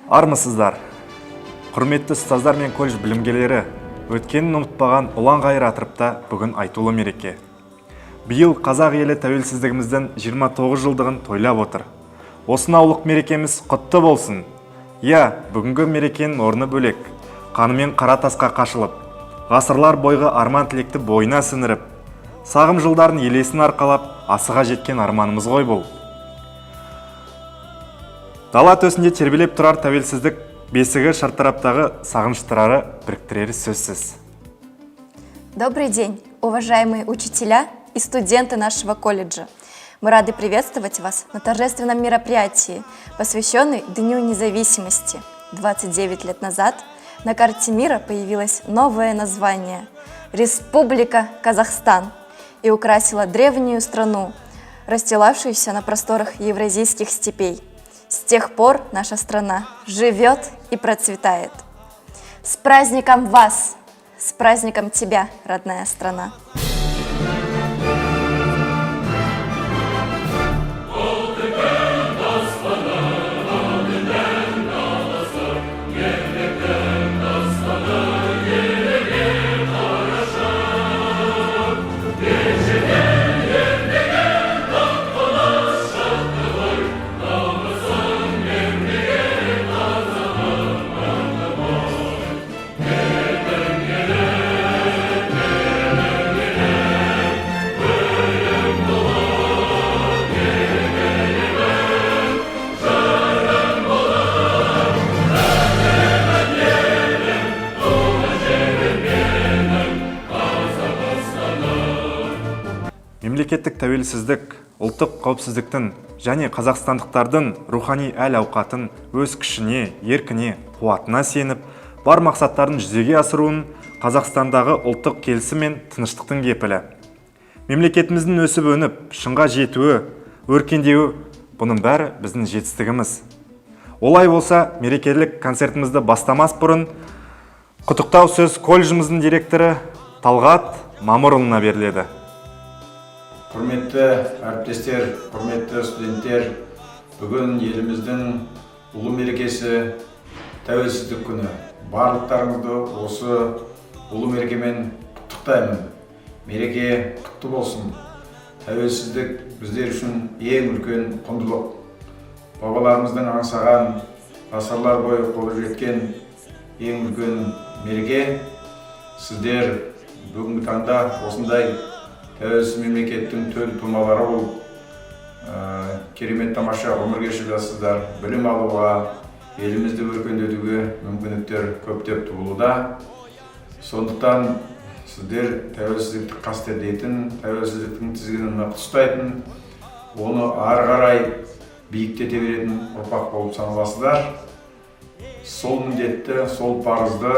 Армысыздар. Құрметті ұстаздар мен колледж білімгерлері, өткенін ұмытпаған ұлан ғайыр атырыпта бүгін айтулы мереке. Биыл қазақ елі тәуелсіздігіміздің 29 жылдығын тойлап отыр. Осына ұлық мерекеміз құтты болсын. Бүгінгі мерекенің орны бөлек. Қанымен қара тасқа қашылып, ғасырлар бойғы арман тілекті бойына сіңіріп, сағым жылдарын елесін арқалап, асыға жеткен арманымыз ғой бұл. Дала төсінде тербелеп тұрар тәуелсіздік бесігі шартараптағы сағыныштырары біріктірері сөзсіз. Добрый день, уважаемые учителя и студенты нашего колледжа. Мы рады приветствовать вас на торжественном мероприятии, посвященном Дню Независимости. 29 лет назад на карте мира появилось новое название – Республика Казахстан, и украсила древнюю страну, расстилавшуюся на просторах евразийских степей. С тех пор наша страна живет и процветает. С праздником вас! С праздником тебя, родная страна! Мемлекеттік тәуелсіздік, ұлттық қауіпсіздіктің және қазақстандықтардың рухани әл-ауқатын өз күшіне, еркіне, қуатына сеніп, бар мақсаттарын жүзеге асыруын Қазақстандағы ұлттық келісім мен тыныштықтың кепілі. Мемлекетіміздің өсіп өніп, шыңға жетуі, өркендеуі, бұның бәрі біздің жетістігіміз. Олай болса, мерекелік концертімізді бастамас бұрын құттықтау сөз колледжіміздің директоры Талғат Мамырұлына беріледі. Құрметті әріптестер, құрметті студенттер, бүгін еліміздің ұлы мерекесі тәуелсіздік күні. Барлықтарыңызды осы ұлы мерекемен құттықтаймын. Мереке құтты болсын. Тәуелсіздік біздер үшін ең үлкен құндылық. Бабаларымыздың аңсаған, ғасырлар бойы қолы жеткен ең үлкен мереке. Сіздер бүгінгі таңда осындай тәуелсіз мемлекеттің төл тумалары болып, керемет тамаша өмір кешіп жатсыздар. Білім алуға, елімізді өркендетуге мүмкіндіктер көптеп туылуда. Сондықтан сіздер тәуелсіздікті қастерлейтін, тәуелсіздіктің тізгінін нық ұстайтын, оны ары қарай биіктете беретін ұрпақ болып саналасыздар. Сол міндетті, сол парызды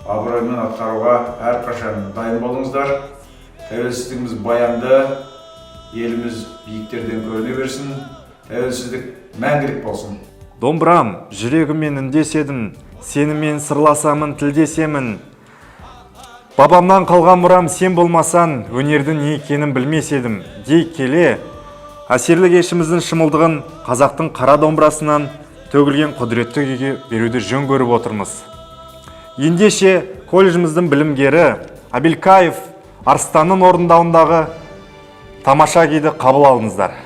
абыроймен атқаруға әрқашан дайын болыңыздар. Тәуелсіздігіміз баянды, еліміз биіктерден көріне берсін, тәуелсіздік мәңгілік болсын. Домбырам, жүрегіммен үндеседім, сенімен сырласамын, тілдесемін. Бабамнан қалған мұрам сен болмасан, өнердің не екенін білмес едім. Дей келе, әсерлі кешіміздің шымылдығын қазақтың қара домбырасынан төгілген құдіретті күйге беруді жөн көріп отырмыз. Ендеше колледжіміздің білімгері Абелкаев Арстанның орындауындағы тамаша күйді қабыл алыңыздар.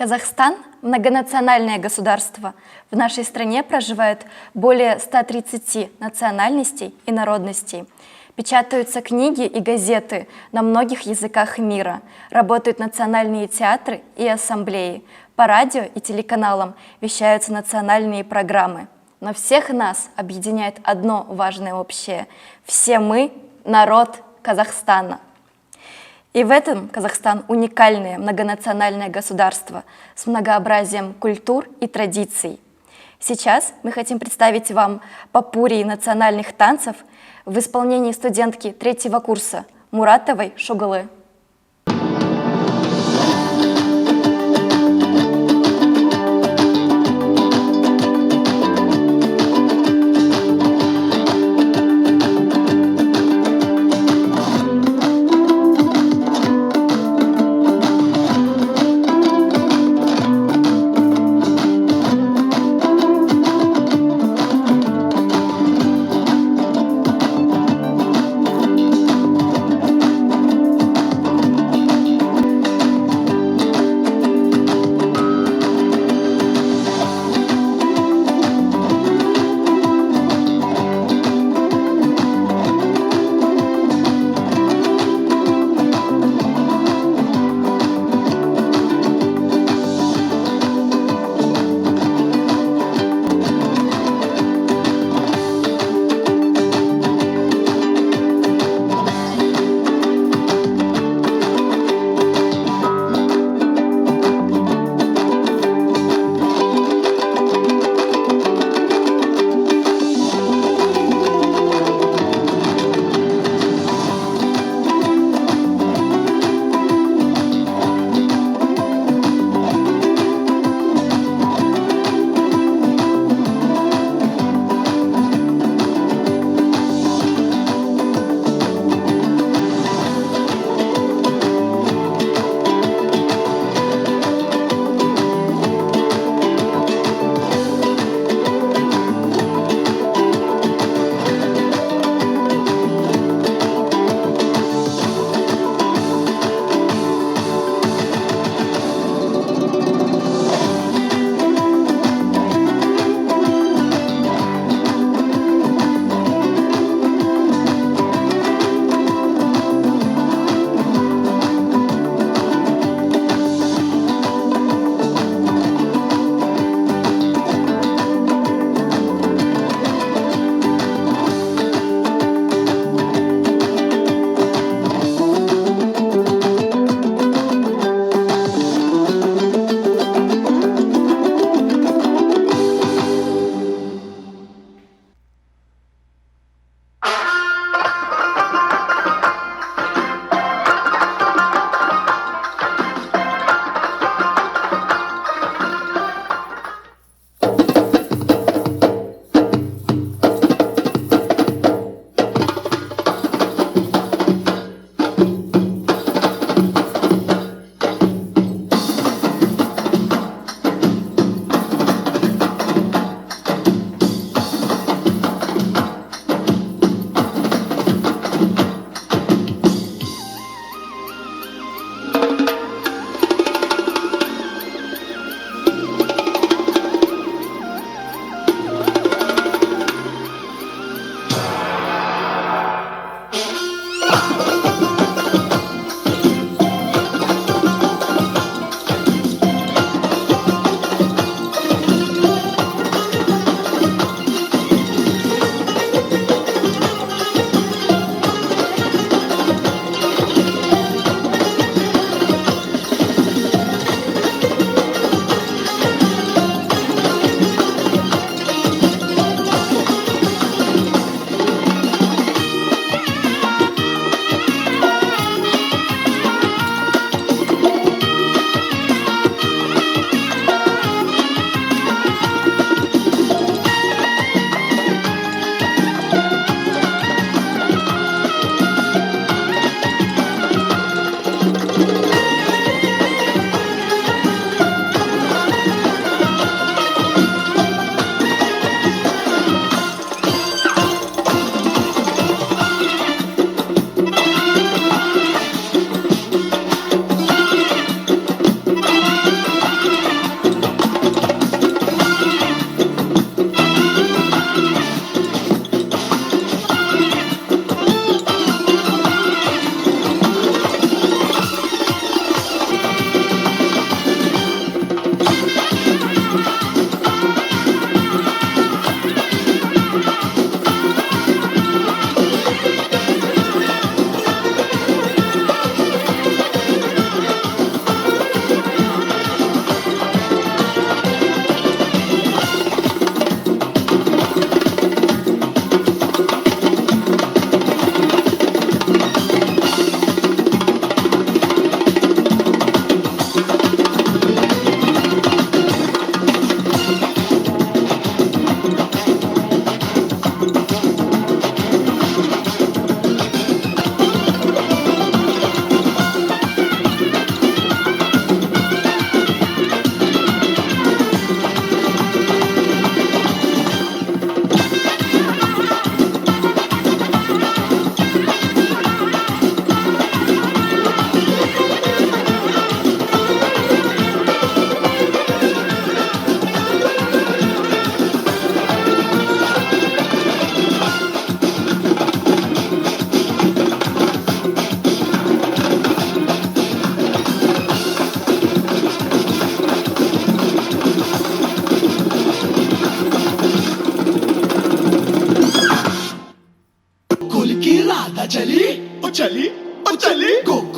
Казахстан – многонациональное государство. В нашей стране проживает более 130 национальностей и народностей. Печатаются книги и газеты на многих языках мира. Работают национальные театры и ассамблеи. По радио и телеканалам вещаются национальные программы. Но всех нас объединяет одно важное общее. Все мы – народ Казахстана. И в этом Казахстан уникальное многонациональное государство с многообразием культур и традиций. Сейчас мы хотим представить вам попурри национальных танцев в исполнении студентки 3-го курса Муратовой Шугалы.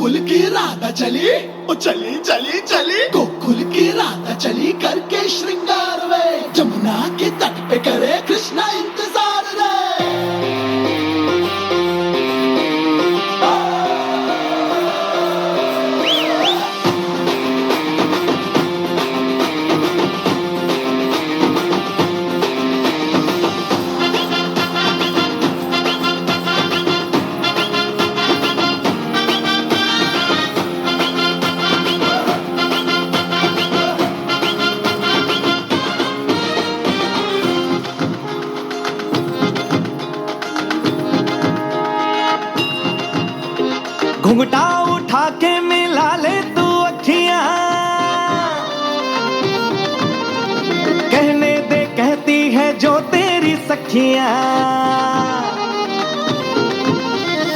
गोकुल की राधा चली ओ चली चली चली गोकुल की राधा चली करके श्रृंगार वे जमुना के तट पे करे कृष्णा इंतजार रे घुंघटा उठा के मिला ले तू अखियां कहने दे कहती है जो तेरी सखियां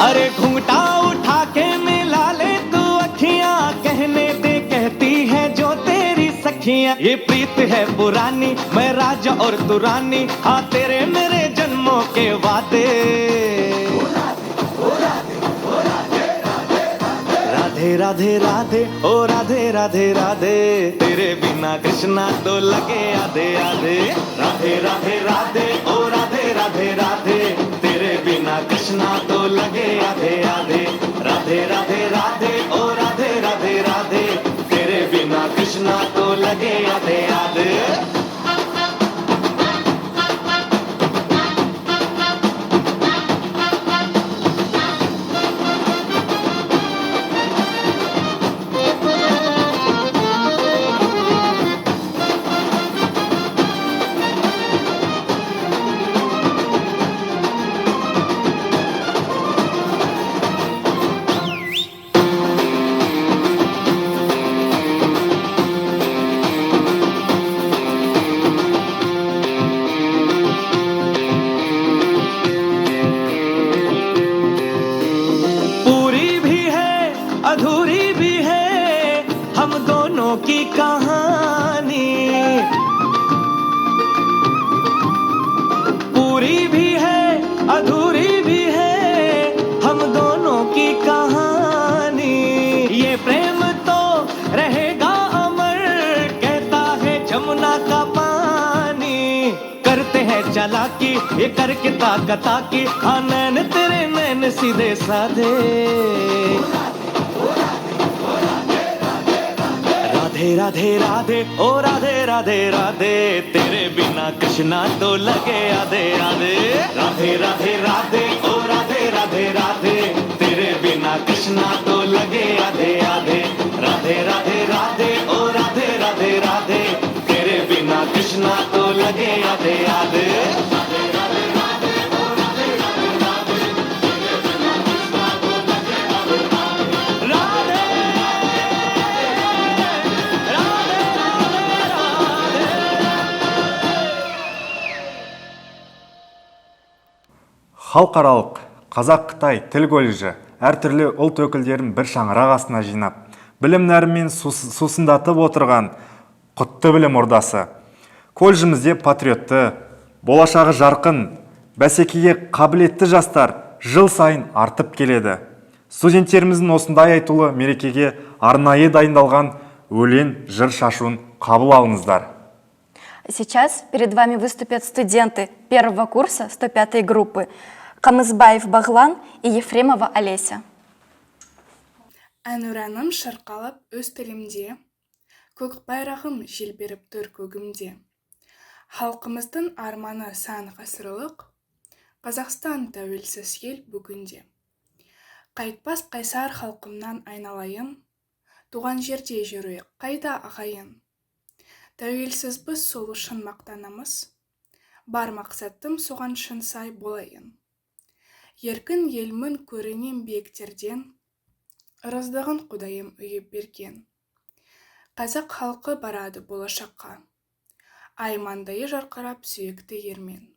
अरे घुंघटा उठा के मिला ले तू अखियां कहने दे कहती है जो तेरी सखियां ये प्रीत है पुरानी मैं राजा और तू रानी हाँ तेरे मेरे जन्मों के वादे राधे राधे राधे ओ राधे राधे राधे तेरे बिना कृष्णा तो लगे आधे आधे राधे राधे राधे ओ राधे राधे राधे तेरे बिना कृष्णा तो लगे आधे आधे राधे राधे राधे ओ राधे राधे राधे तेरे बिना कृष्णा तो लगे आधे आधे अधूरी भी है हम दोनों की कहानी पूरी भी है अधूरी भी है हम दोनों की कहानी ये प्रेम तो रहेगा अमर कहता है जमुना का पानी करते हैं चालाकी ये करके ताकता की हाँ नैन तेरे नैन सीधे साधे राधे राधे राधे ओ राधे राधे राधे तेरे बिना कृष्णा तो लगे आधे आधे राधे राधे राधे ओ राधे राधे राधे तेरे बिना कृष्णा तो लगे आधे आधे राधे राधे राधे ओ राधे राधे राधे तेरे बिना कृष्णा तो लगे आधे आधे Халықаралық Қазақ-Қытай тіл колледжі әртүрлі ұлт өкілдерін бір шаңырақ астына жинап, білім нәрімен сусындатып отырған құтты білім ордасы. Колледжімізде патриотты, болашағы жарқын, бәсекеге қабілетті жастар жыл сайын артып келеді. Студенттеріміздің осындай айтулы мерекеге арнайы дайындалған өлең жыр шашуын қабыл алыңыздар. Сейчас перед вами выступят студенты первого курса 105-й группы Камызбаев Бағлан и Ефремова Олеся. Әнұраным шырқалып өз тілімде, көк байрағым желберіп тұр көгімде. Халқымыздың арманы сан ғасырлық, Қазақстан тәуелсіз ел бүгінде. Қайтпас қайсар халқымнан айналайын, туған жерде жүрейік қайда ағайын. Тәуелсіз біз сол үшін мақтанамыз, бар мақсаттым соған шын сай болайын. Еркін елмін көрінен биіктерден, ырыздығын құдайым үйіп берген. Қазақ халқы барады болашаққа, аймандайы жарқырап сүйекті ермен.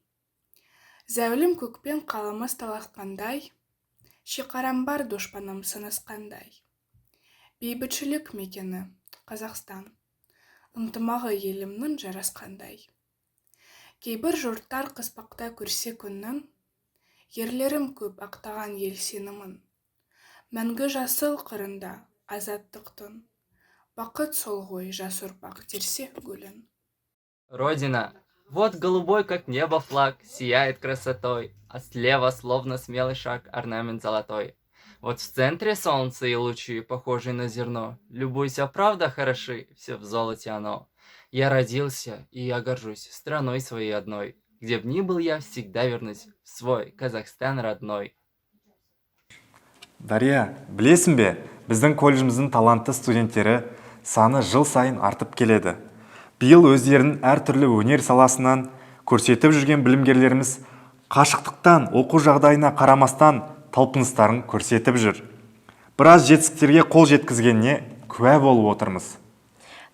Зәулім көкпен қаламыз таласқандай, шекарам бар дұшпаным сынасқандай. Бейбітшілік мекені Қазақстан, ынтымағы елімнің жарасқандай. Кейбір жұрттар қыспақта көрсе күннің, ерлерім көп ақтаған ел сенімін. Мәңгі жасыл қырында азаттықтың, бақыт сол ғой жас ұрпақ терсе гүлін. Родина. Вот голубой, как небо, флаг, сияет красотой, а слева, словно смелый шаг, орнамент золотой. Вот в центре солнце и лучи, похожие на зерно. Любуйся, правда хороши, все в золоте оно. Я родился, и я горжусь страной своей одной. Где б ни был я, всегда вернусь в свой Казахстан родной. Дария, білесің бе, біздің колледжіміздің талантты студенттері саны жыл сайын артып келеді. Биыл өздерінің әртүрлі өнер саласынан көрсетіп жүрген білімгерлеріміз қашықтықтан оқу жағдайына қарамастан талпыныстарын көрсетіп жүр. Біраз жетістіктерге қол жеткізгеніне куә болып отырмыз.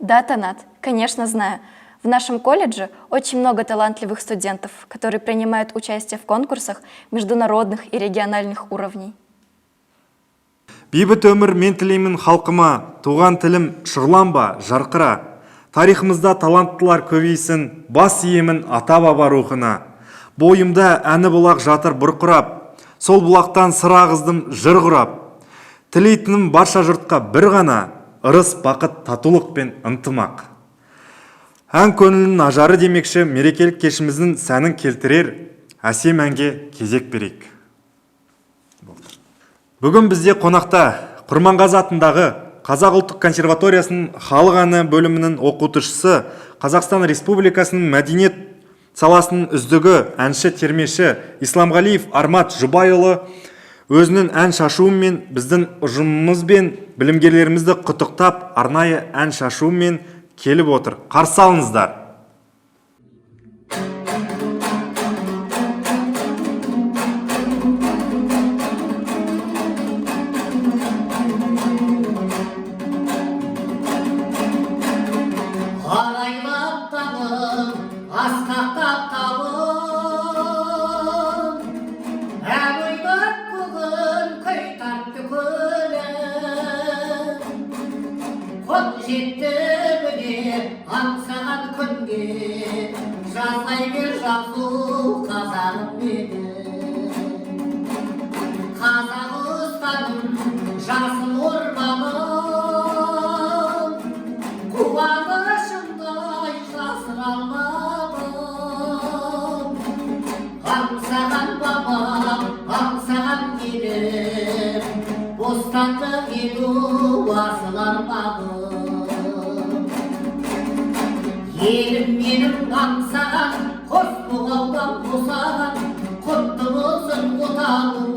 Да, Танат, конечно знаю. В нашем колледже очень много талантливых студентов, которые принимают участие в конкурсах международных и региональных уровней. Бейбіт өмір мен тілеймін халқыма, туған тілім шұғыланба, жарқыра. Тарихымызда таланттылар көбейсін, бас иемін ата-баба рухына. Бойымда әні бұлақ жатыр бұрқырап, сол бұлақтан сыр ағыздым жыр құрап. Тілейтінім барша жұртқа бір ғана, ырыс бақыт татулық пен ынтымақ. Ән көңілінің ажары демекші мерекелік кешіміздің сәнін келтірер, әсем әнге кезек берейік. Бүгін бізде қонақта Құрманғазы атындағы Қазақ ұлттық консерваториясының халық әні бөлімінің оқытушысы, Қазақстан Республикасының мәдениет саласының үздігі әнші термеші Исламғалиев Армат Жұбайұлы өзінің ән шашуымен біздің ұжымымыз бен білімгерлерімізді құттықтап арнайы ән шашуымен келіп отыр. Қарсы алыңыздар. Елім менің аңсаған, қос бұғаудан босаған, құтты болсын отаным,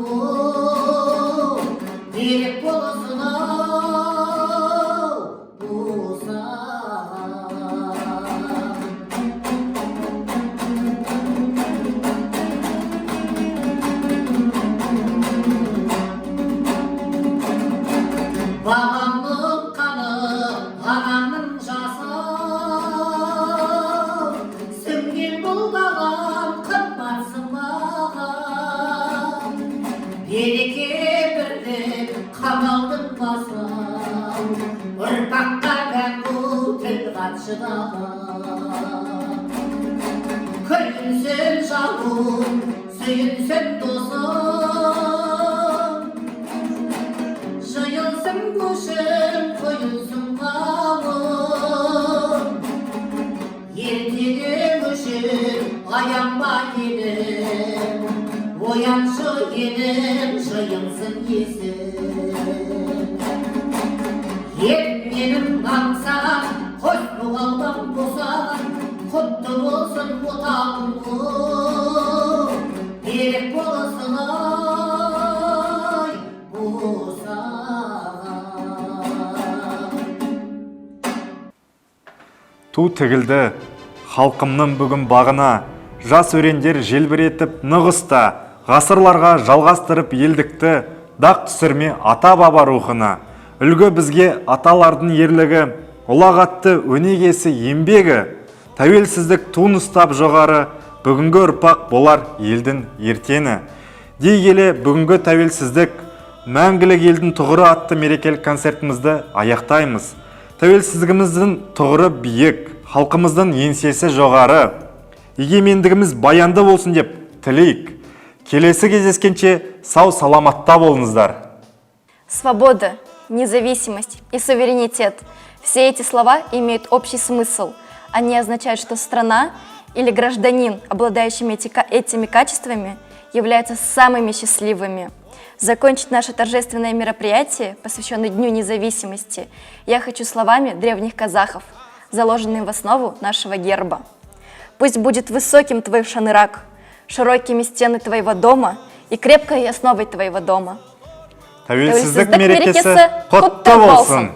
берік болсын Babamның қаны, ағамның жасы, сіңген бұлдаған қымбатсың маған. Береке бірлік қамалдың басы, ұрпаққа мәңгі тіл қатшыдаған. Күлінсін жауым, сүйінсін досым, жиылсын көшім, қойылсын қауым. Ертеге көшім, аянба елім, ояншы елім, жиылсын есім. Ел менің аңсаған, қос бұғаудан босаған, құтты болсын отаным, берік болсын Ту тігілді халқымның бүгін бағына, жас өрендер желбіретіп нығыста, ғасырларға жалғастырып елдікті, дақ түсірме ата-баба рухына. Үлгі бізге аталардың ерлігі, ұлағатты өнегесі еңбегі, тәуелсіздік туын ұстап жоғары, бүгінгі ұрпақ болар елдің ертеңі. Дей келе бүгінгі тәуелсіздік, мәңгілік елдің тұғыры атты мерекелік концертімізді аяқтаймыз. Тәуелсіздігіміздің тұғыры биік, халқымыздың еңсесі жоғары. Егемендігіміз баянды болсын деп тілейік. Келесі кездескенше сау саламатта болыңыздар. Свобода, независимость и суверенитет – все эти слова имеют общий смысл. Они означают, что страна или гражданин, обладающими этими качествами, являются самыми счастливыми. Закончить наше торжественное мероприятие, посвященное Дню независимости, я хочу словами древних казахов, заложенными в основу нашего герба. Пусть будет высоким твой шанырак, широкими стены твоего дома и крепкой основой твоего дома. Тәуелсіздік мерекесі құтты болсын!